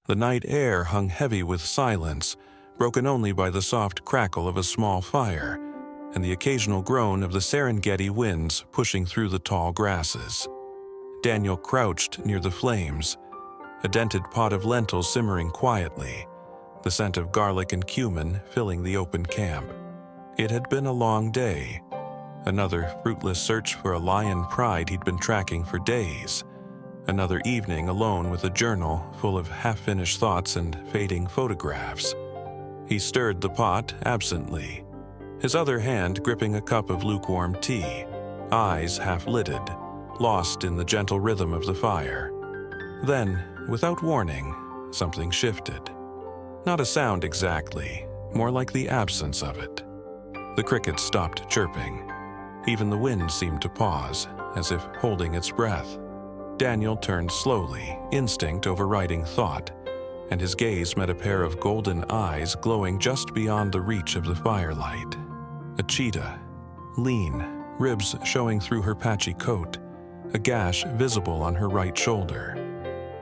The night air hung heavy with silence, broken only by the soft crackle of a small fire and the occasional groan of the Serengeti winds pushing through the tall grasses. Daniel crouched near the flames, a dented pot of lentils simmering quietly, the scent of garlic and cumin filling the open camp. It had been a long day, another fruitless search for a lion pride he'd been tracking for days, another evening alone with a journal full of half-finished thoughts and fading photographs. He stirred the pot absently, his other hand gripping a cup of lukewarm tea, eyes half-lidded, lost in the gentle rhythm of the fire. Then, without warning, something shifted. Not a sound exactly, more like the absence of it. The crickets stopped chirping. Even the wind seemed to pause, as if holding its breath. Daniel turned slowly, instinct overriding thought, and his gaze met a pair of golden eyes glowing just beyond the reach of the firelight. A cheetah, lean, ribs showing through her patchy coat, a gash visible on her right shoulder.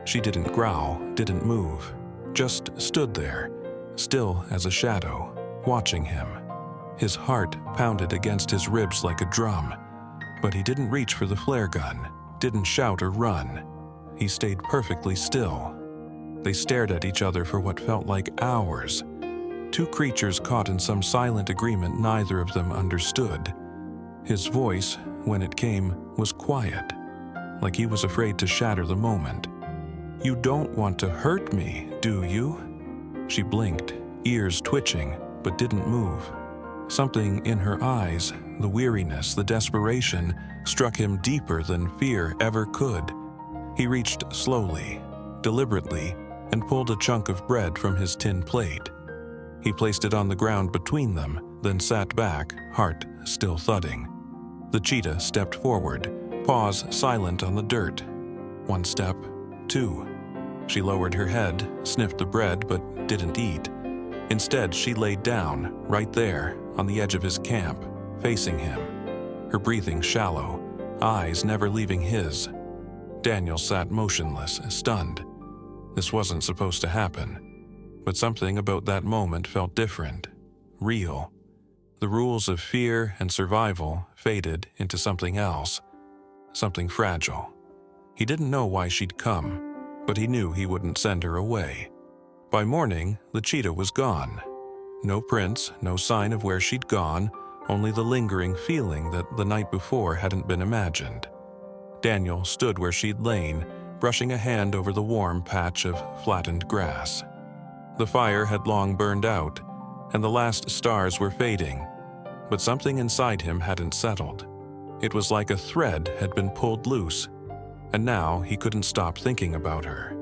She didn't growl, didn't move, just stood there, still as a shadow, watching him. His heart pounded against his ribs like a drum, but he didn't reach for the flare gun, didn't shout or run. He stayed perfectly still. They stared at each other for what felt like hours. Two creatures caught in some silent agreement neither of them understood. His voice, when it came, was quiet, like he was afraid to shatter the moment. "You don't want to hurt me, do you?" She blinked, ears twitching, but didn't move. Something in her eyes, the weariness, the desperation, struck him deeper than fear ever could. He reached slowly, deliberately, and pulled a chunk of bread from his tin plate. He placed it on the ground between them, then sat back, heart still thudding. The cheetah stepped forward, paws silent on the dirt. One step, two. She lowered her head, sniffed the bread, but didn't eat. Instead, she laid down, right there, on the edge of his camp, facing him. Her breathing shallow, eyes never leaving his. Daniel sat motionless, stunned. This wasn't supposed to happen. But something about that moment felt different, real. The rules of fear and survival faded into something else, something fragile. He didn't know why she'd come, but he knew he wouldn't send her away. By morning, the cheetah was gone. No prints, no sign of where she'd gone, only the lingering feeling that the night before hadn't been imagined. Daniel stood where she'd lain, brushing a hand over the warm patch of flattened grass. The fire had long burned out, and the last stars were fading, but something inside him hadn't settled. It was like a thread had been pulled loose, and now he couldn't stop thinking about her.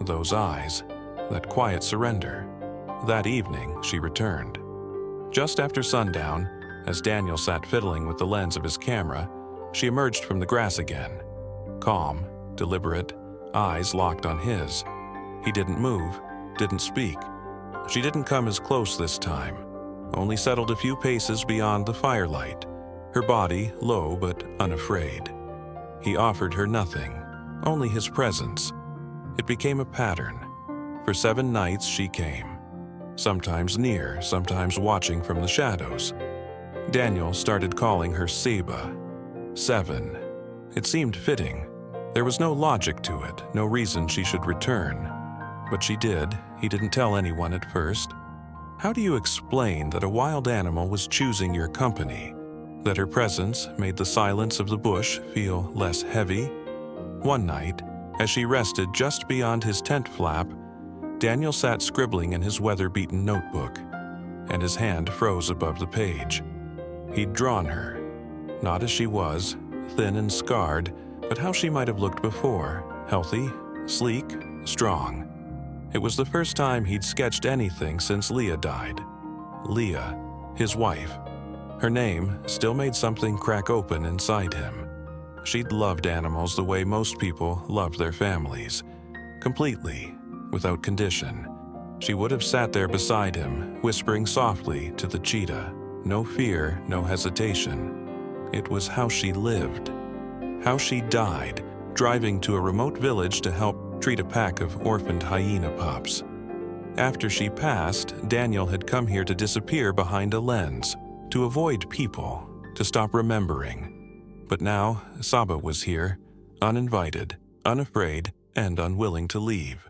Those eyes, that quiet surrender. That evening, she returned. Just after sundown, as Daniel sat fiddling with the lens of his camera, she emerged from the grass again. Calm, deliberate, eyes locked on his. He didn't move, didn't speak. She didn't come as close this time, only settled a few paces beyond the firelight, her body low but unafraid. He offered her nothing, only his presence. It became a pattern. For 7 nights she came, sometimes near, sometimes watching from the shadows. Daniel started calling her Saba. 7. It seemed fitting. There was no logic to it, no reason she should return. But she did. He didn't tell anyone at first. How do you explain that a wild animal was choosing your company? That her presence made the silence of the bush feel less heavy? One night, as she rested just beyond his tent flap, Daniel sat scribbling in his weather-beaten notebook, and his hand froze above the page. He'd drawn her, not as she was, thin and scarred, but how she might have looked before, healthy, sleek, strong. It was the first time he'd sketched anything since Leah died. Leah, his wife. Her name still made something crack open inside him. She'd loved animals the way most people loved their families. Completely, without condition. She would have sat there beside him, whispering softly to the cheetah. No fear, no hesitation. It was how she lived. How she died, driving to a remote village to help treat a pack of orphaned hyena pups. After she passed, Daniel had come here to disappear behind a lens, to avoid people, to stop remembering. But now, Saba was here, uninvited, unafraid, and unwilling to leave.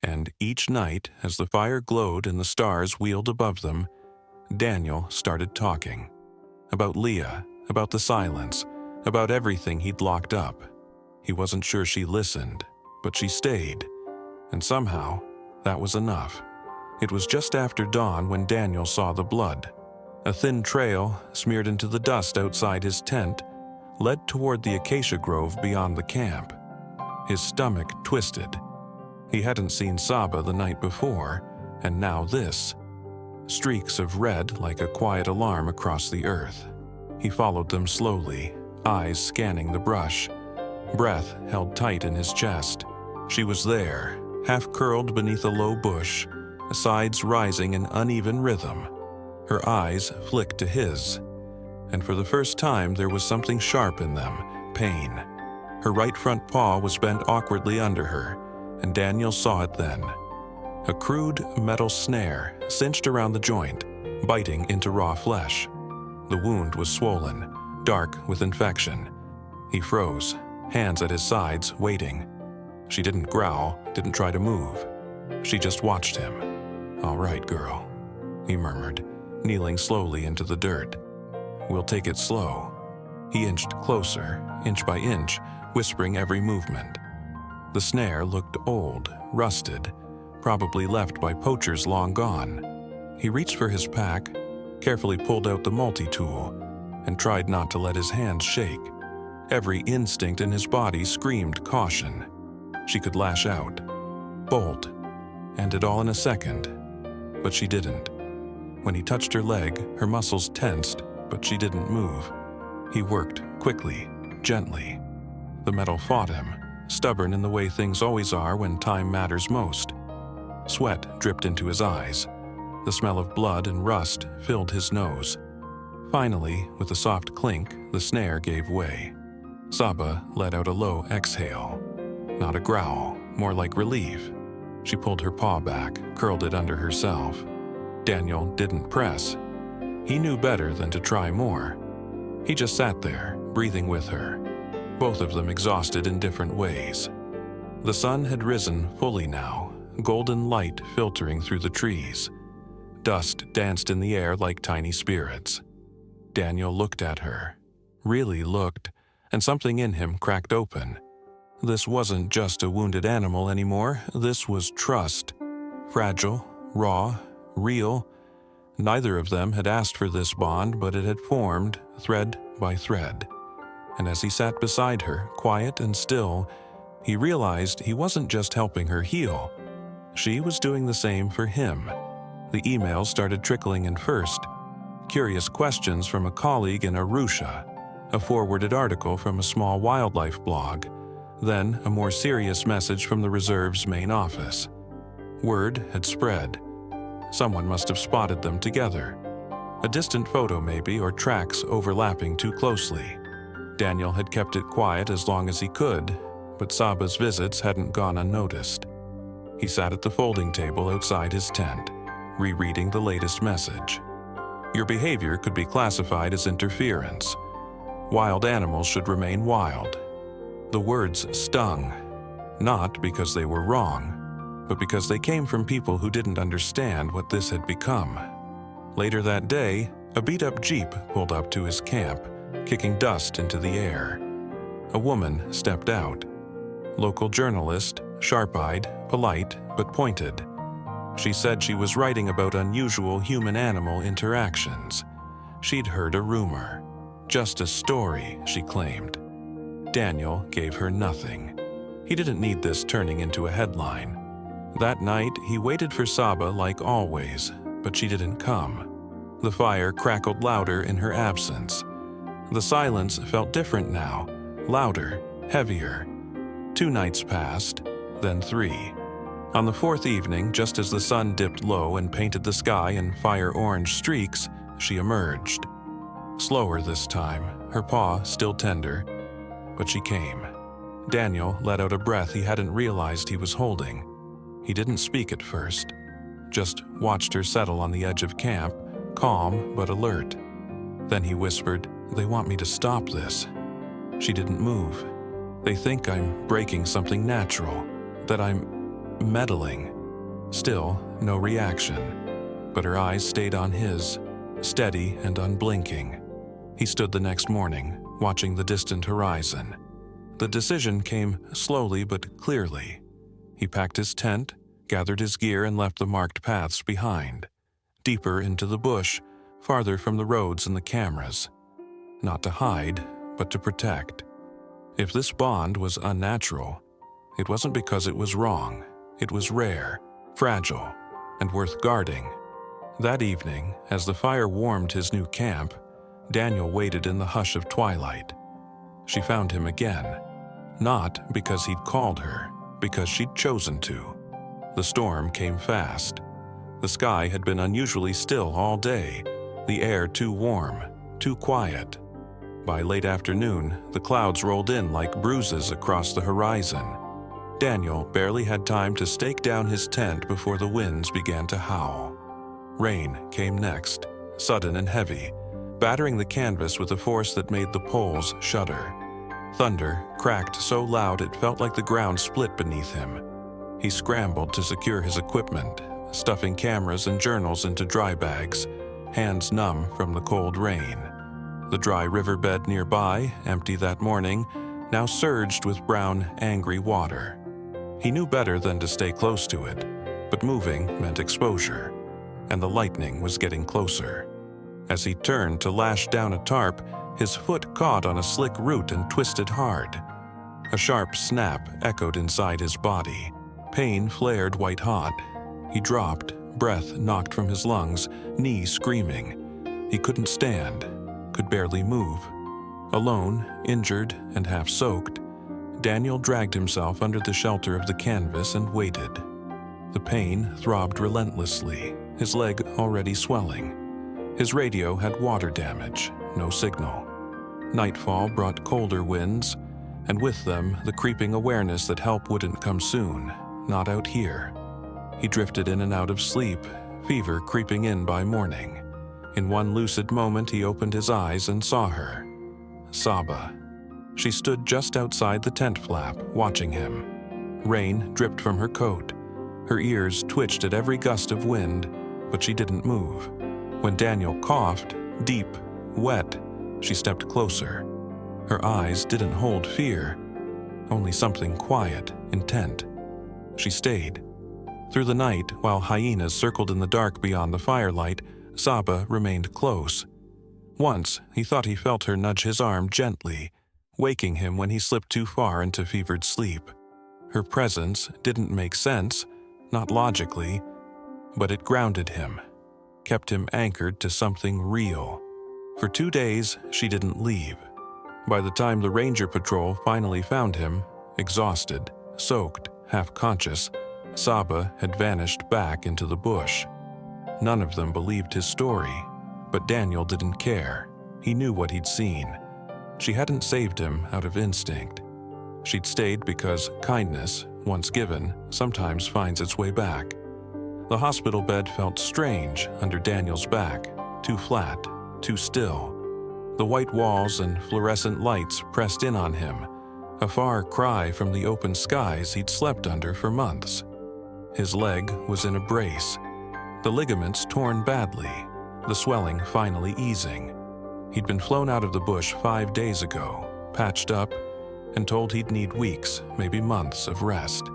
And each night, as the fire glowed and the stars wheeled above them, Daniel started talking. About Leah, about the silence, about everything he'd locked up. He wasn't sure she listened, but she stayed. And somehow, that was enough. It was just after dawn when Daniel saw the blood. A thin trail, smeared into the dust outside his tent, led toward the acacia grove beyond the camp. His stomach twisted. He hadn't seen Saba the night before, and now this. Streaks of red like a quiet alarm across the earth. He followed them slowly, eyes scanning the brush. Breath held tight in his chest. She was there, half-curled beneath a low bush, sides rising in uneven rhythm. Her eyes flicked to his, and for the first time there was something sharp in them, pain. Her right front paw was bent awkwardly under her, and Daniel saw it then. A crude metal snare cinched around the joint, biting into raw flesh. The wound was swollen, dark with infection. He froze, hands at his sides, waiting. She didn't growl, didn't try to move. She just watched him. "All right, girl," he murmured, kneeling slowly into the dirt. "We'll take it slow." He inched closer, inch by inch, whispering every movement. The snare looked old, rusted, probably left by poachers long gone. He reached for his pack, carefully pulled out the multi-tool, and tried not to let his hands shake. Every instinct in his body screamed caution. She could lash out, bolt, end it all in a second, but she didn't. When he touched her leg, her muscles tensed, but she didn't move. He worked quickly, gently. The metal fought him, stubborn in the way things always are when time matters most. Sweat dripped into his eyes. The smell of blood and rust filled his nose. Finally, with a soft clink, the snare gave way. Saba let out a low exhale. Not a growl, more like relief. She pulled her paw back, curled it under herself. Daniel didn't press. He knew better than to try more. He just sat there, breathing with her, both of them exhausted in different ways. The sun had risen fully now, golden light filtering through the trees. Dust danced in the air like tiny spirits. Daniel looked at her, really looked, and something in him cracked open. This wasn't just a wounded animal anymore, this was trust. Fragile, raw, real. Neither of them had asked for this bond, but it had formed, thread by thread. And as he sat beside her, quiet and still, he realized he wasn't just helping her heal. She was doing the same for him. The emails started trickling in first. Curious questions from a colleague in Arusha, a forwarded article from a small wildlife blog, then a more serious message from the reserve's main office. Word had spread. Someone must have spotted them together. A distant photo maybe, or tracks overlapping too closely. Daniel had kept it quiet as long as he could, but Saba's visits hadn't gone unnoticed. He sat at the folding table outside his tent, rereading the latest message. Your behavior could be classified as interference. Wild animals should remain wild. The words stung, not because they were wrong, but because they came from people who didn't understand what this had become. Later that day, a beat-up Jeep pulled up to his camp, kicking dust into the air. A woman stepped out. Local journalist, sharp-eyed, polite, but pointed. She said she was writing about unusual human-animal interactions. She'd heard a rumor. Just a story, she claimed. Daniel gave her nothing. He didn't need this turning into a headline. That night, he waited for Saba like always, but she didn't come. The fire crackled louder in her absence. The silence felt different now, louder, heavier. 2 nights passed, then 3. On the 4th evening, just as the sun dipped low and painted the sky in fire-orange streaks, she emerged. Slower this time, her paw still tender, but she came. Daniel let out a breath he hadn't realized he was holding. He didn't speak at first, just watched her settle on the edge of camp, calm but alert. Then he whispered, "They want me to stop this." She didn't move. "They think I'm breaking something natural, that I'm meddling." Still, no reaction, but her eyes stayed on his, steady and unblinking. He stood the next morning, watching the distant horizon. The decision came slowly but clearly. He packed his tent, gathered his gear, and left the marked paths behind, deeper into the bush, farther from the roads and the cameras. Not to hide, but to protect. If this bond was unnatural, it wasn't because it was wrong. It was rare, fragile, and worth guarding. That evening, as the fire warmed his new camp, Daniel waited in the hush of twilight. She found him again, not because he'd called her, because she'd chosen to. The storm came fast. The sky had been unusually still all day, the air too warm, too quiet. By late afternoon, the clouds rolled in like bruises across the horizon. Daniel barely had time to stake down his tent before the winds began to howl. Rain came next, sudden and heavy, battering the canvas with a force that made the poles shudder. Thunder cracked so loud it felt like the ground split beneath him. He scrambled to secure his equipment, stuffing cameras and journals into dry bags, hands numb from the cold rain. The dry riverbed nearby, empty that morning, now surged with brown, angry water. He knew better than to stay close to it, but moving meant exposure, and the lightning was getting closer. As he turned to lash down a tarp, his foot caught on a slick root and twisted hard. A sharp snap echoed inside his body. Pain flared white-hot. He dropped, breath knocked from his lungs, knee screaming. He couldn't stand, could barely move. Alone, injured, and half-soaked, Daniel dragged himself under the shelter of the canvas and waited. The pain throbbed relentlessly, his leg already swelling. His radio had water damage, no signal. Nightfall brought colder winds, and with them the creeping awareness that help wouldn't come soon, not out here. He drifted in and out of sleep, fever creeping in by morning. In one lucid moment he opened his eyes and saw her. Saba. She stood just outside the tent flap, watching him. Rain dripped from her coat. Her ears twitched at every gust of wind, but she didn't move. When Daniel coughed, deep, wet, she stepped closer. Her eyes didn't hold fear, only something quiet, intent. She stayed. Through the night, while hyenas circled in the dark beyond the firelight, Saba remained close. Once, he thought he felt her nudge his arm gently, waking him when he slipped too far into fevered sleep. Her presence didn't make sense, not logically, but it grounded him, kept him anchored to something real. For 2 days, she didn't leave. By the time the ranger patrol finally found him, exhausted, soaked, half-conscious, Saba had vanished back into the bush. None of them believed his story, but Daniel didn't care. He knew what he'd seen. She hadn't saved him out of instinct. She'd stayed because kindness, once given, sometimes finds its way back. The hospital bed felt strange under Daniel's back, too flat, too still. The white walls and fluorescent lights pressed in on him, a far cry from the open skies he'd slept under for months. His leg was in a brace, the ligaments torn badly, the swelling finally easing. He'd been flown out of the bush 5 days ago, patched up, and told he'd need weeks, maybe months of rest.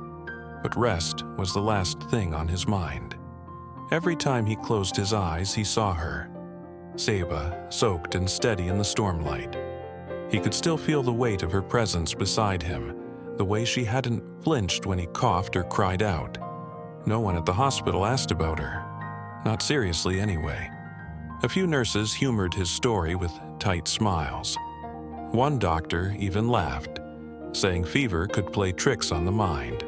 But rest was the last thing on his mind. Every time he closed his eyes, he saw her. Saba, soaked and steady in the stormlight. He could still feel the weight of her presence beside him, the way she hadn't flinched when he coughed or cried out. No one at the hospital asked about her. Not seriously, anyway. A few nurses humored his story with tight smiles. One doctor even laughed, saying fever could play tricks on the mind.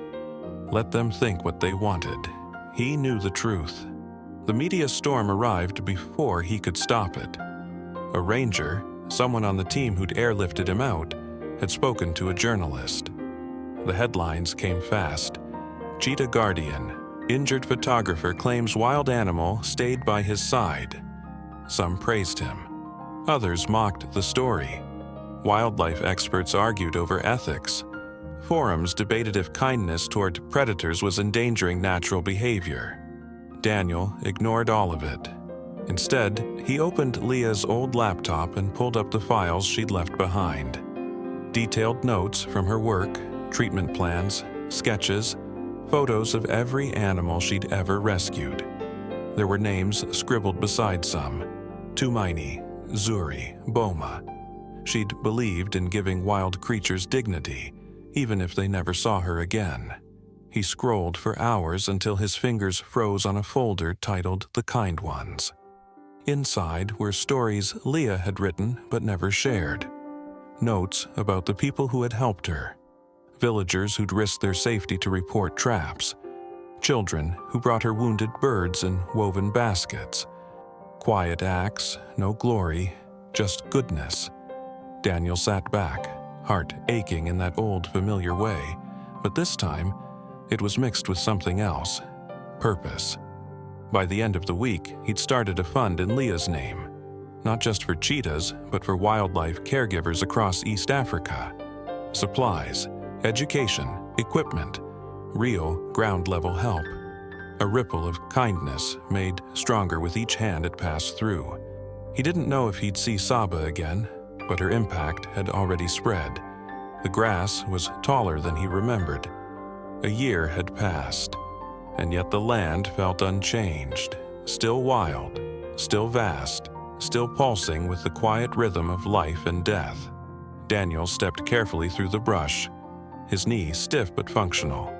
Let them think what they wanted. He knew the truth. The media storm arrived before he could stop it. A ranger, someone on the team who'd airlifted him out, had spoken to a journalist. The headlines came fast. Cheetah guardian. Injured photographer claims wild animal stayed by his side. Some praised him. Others mocked the story. Wildlife experts argued over ethics. Forums debated if kindness toward predators was endangering natural behavior. Daniel ignored all of it. Instead, he opened Leah's old laptop and pulled up the files she'd left behind. Detailed notes from her work, treatment plans, sketches, photos of every animal she'd ever rescued. There were names scribbled beside some: Tumaini, Zuri, Boma. She'd believed in giving wild creatures dignity, even if they never saw her again. He scrolled for hours until his fingers froze on a folder titled The Kind Ones. Inside were stories Leah had written but never shared. Notes about the people who had helped her. Villagers who'd risked their safety to report traps. Children who brought her wounded birds in woven baskets. Quiet acts, no glory, just goodness. Daniel sat back, heart aching in that old familiar way, but this time it was mixed with something else: purpose. By the end of the week, he'd started a fund in Leah's name, not just for cheetahs, but for wildlife caregivers across East Africa. Supplies, education, equipment, real ground-level help. A ripple of kindness made stronger with each hand it passed through. He didn't know if he'd see Saba again, but her impact had already spread. The grass was taller than he remembered. A year had passed, and yet the land felt unchanged, still wild, still vast, still pulsing with the quiet rhythm of life and death. Daniel stepped carefully through the brush, his knee stiff but functional,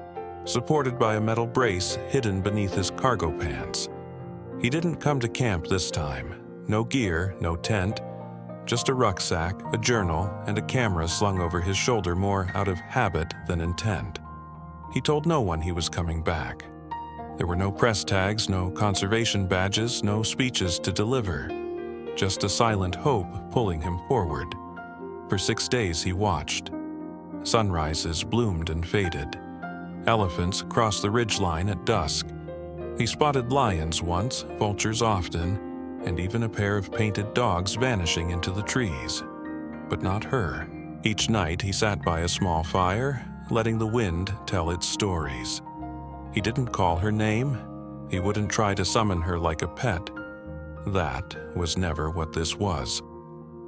supported by a metal brace hidden beneath his cargo pants. He didn't come to camp this time. No gear, no tent, just a rucksack, a journal, and a camera slung over his shoulder more out of habit than intent. He told no one he was coming back. There were no press tags, no conservation badges, no speeches to deliver. Just a silent hope pulling him forward. For 6 days he watched. Sunrises bloomed and faded. Elephants crossed the ridgeline at dusk. He spotted lions once, vultures often, and even a pair of painted dogs vanishing into the trees. But not her. Each night he sat by a small fire, letting the wind tell its stories. He didn't call her name. He wouldn't try to summon her like a pet. That was never what this was.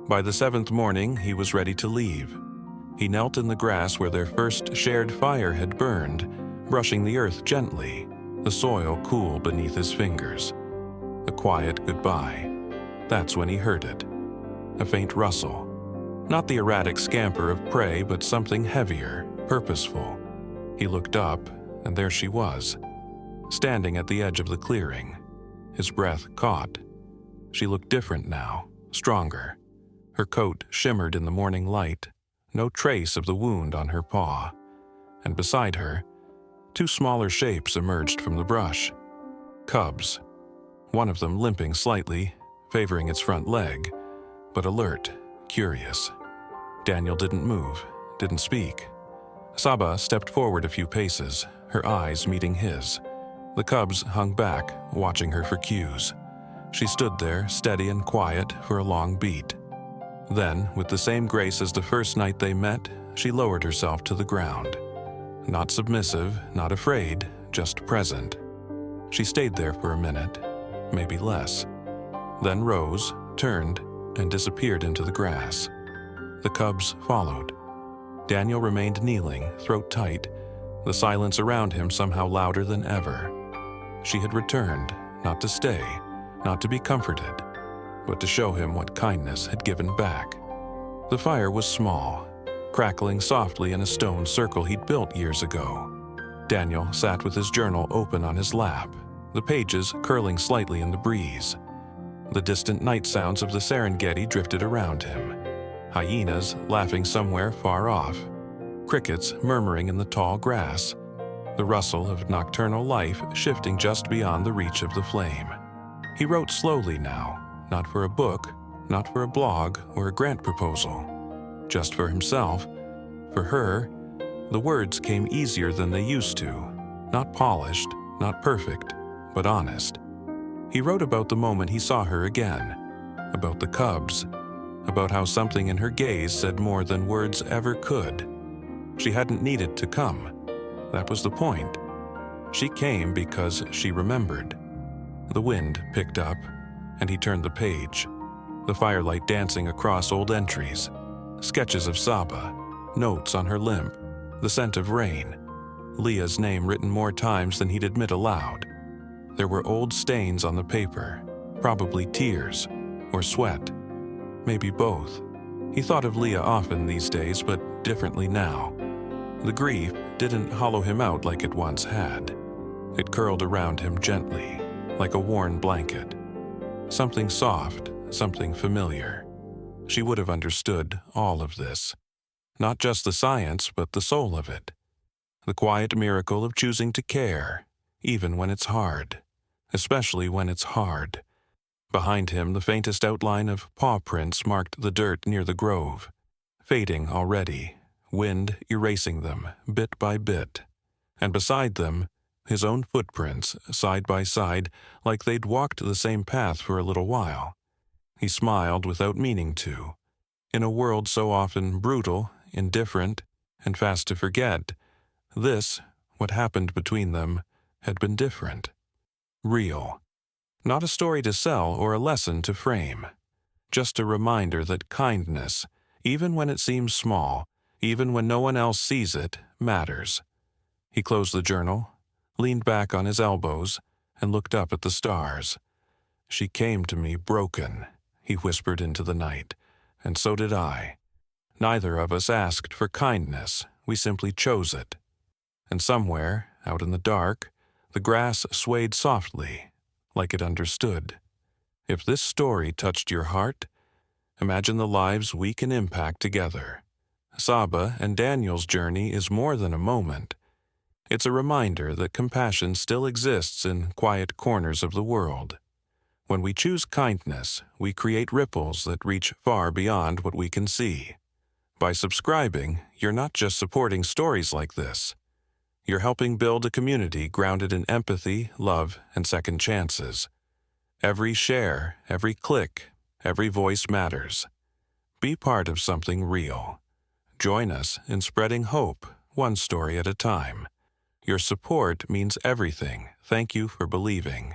By the 7th morning, he was ready to leave. He knelt in the grass where their first shared fire had burned, brushing the earth gently, the soil cool beneath his fingers. A quiet goodbye. That's when he heard it. A faint rustle. Not the erratic scamper of prey, but something heavier, purposeful. He looked up, and there she was, standing at the edge of the clearing. His breath caught. She looked different now, stronger. Her coat shimmered in the morning light, no trace of the wound on her paw. And beside her, 2 smaller shapes emerged from the brush. Cubs. One of them limping slightly, favoring its front leg, but alert, curious. Daniel didn't move, didn't speak. Saba stepped forward a few paces, her eyes meeting his. The cubs hung back, watching her for cues. She stood there, steady and quiet, for a long beat. Then, with the same grace as the first night they met, she lowered herself to the ground. Not submissive, not afraid, just present. She stayed there for a minute, maybe less. Then rose, turned, and disappeared into the grass. The cubs followed. Daniel remained kneeling, throat tight, the silence around him somehow louder than ever. She had returned, not to stay, not to be comforted, but to show him what kindness had given back. The fire was small, crackling softly in a stone circle he'd built years ago. Daniel sat with his journal open on his lap, the pages curling slightly in the breeze. The distant night sounds of the Serengeti drifted around him. Hyenas laughing somewhere far off. Crickets murmuring in the tall grass. The rustle of nocturnal life shifting just beyond the reach of the flame. He wrote slowly now, not for a book, not for a blog or a grant proposal. Just for himself, for her, The words came easier than they used to, not polished, not perfect, but honest. He wrote about the moment he saw her again, about the cubs, about how something in her gaze said more than words ever could. She hadn't needed to come. That was the point. She came because she remembered. The wind picked up, and he turned the page, the firelight dancing across old entries, sketches of Saba, notes on her limp, the scent of rain, Leah's name written more times than he'd admit aloud. There were old stains on the paper, probably tears or sweat, maybe both. He thought of Leah often these days, but differently now. The grief didn't hollow him out like it once had. It curled around him gently, like a worn blanket. Something soft, something familiar. She would have understood all of this. Not just the science, but the soul of it. The quiet miracle of choosing to care, even when it's hard. Especially when it's hard. Behind him, the faintest outline of paw prints marked the dirt near the grove, fading already, wind erasing them bit by bit. And beside them, his own footprints, side by side, like they'd walked the same path for a little while. He smiled without meaning to. In a world so often brutal, indifferent, and fast to forget, this, what happened between them, had been different. Real. Not a story to sell or a lesson to frame. Just a reminder that kindness, even when it seems small, even when no one else sees it, matters. He closed the journal, leaned back on his elbows, and looked up at the stars. She came to me broken, he whispered into the night, and so did I. Neither of us asked for kindness, we simply chose it. And somewhere, out in the dark, the grass swayed softly, like it understood. If this story touched your heart, imagine the lives we can impact together. Saba and Daniel's journey is more than a moment. It's a reminder that compassion still exists in quiet corners of the world. When we choose kindness, we create ripples that reach far beyond what we can see. By subscribing, you're not just supporting stories like this. You're helping build a community grounded in empathy, love, and second chances. Every share, every click, every voice matters. Be part of something real. Join us in spreading hope, one story at a time. Your support means everything. Thank you for believing.